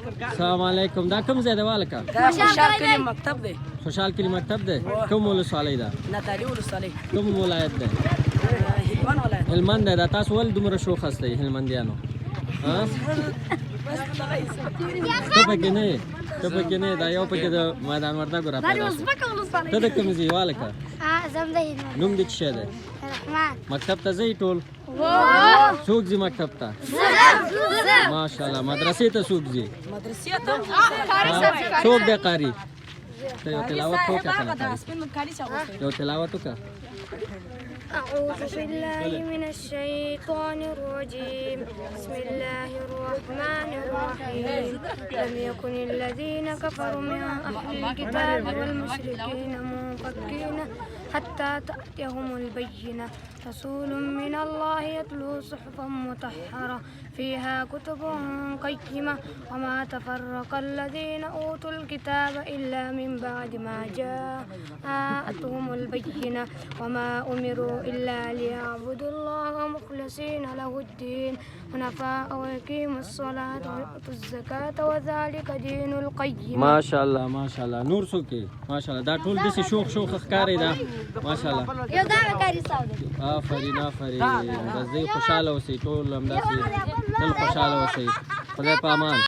السلام علیکم. دا کوم ځای دی والکه؟ دا خوشحال کلي مکتب دی. خوشحال کلي مکتب دی. کوم ولسوالۍ ده؟ ناتالي ولسوالۍ. کوم ولایت دی؟ هلمند ولایت. هلمند دی. دا تاسو ولې دومره شوخ هستئ هلمندیانو؟ ته پکې نه یې؟ ته پکې نه یې؟ دا یو پکې د میدان وردګو راپیدا شو. ته د کوم ځای والکه؟ نوم دې څه شی دی؟ مکتب ته ځئ ټول؟ څوک ځي مکتب ته؟ ماشاءالله. مدرسې ته څوک ځي؟ مدرسې ته څوک دی قاري؟ ته یو تلاوت وکړه. یو تلاوت وکړه. أعوذ بالله من الشيطان الرجيم بسم الله الرحمن الرحيم لم يكن الذين كفروا من أهل الكتاب والمشركين منفكين حتى تأتيهم البينة رسول من الله يتلو صحفا مطهرة فيها كتب قيمة وما تفرق الذين أوتوا الكتاب إلا من بعد ما جاءتهم البينة وما أمروا إلا ليعبدوا الله مخلصين له الدين حنفاء ويقيموا الصلاة ويؤتوا الزكاة وذلك دين القيم. ماشاءالله ماشاءالله. نور څوک دی؟ ماشاءالله. دا ټول داسې شوخ شوخ ښکاري دا. ماشاءالله. آفرین آفرین. بس دی خوشحاله اوسئ ټول همداسې تل خوشحاله اوسئ. خدای په امان.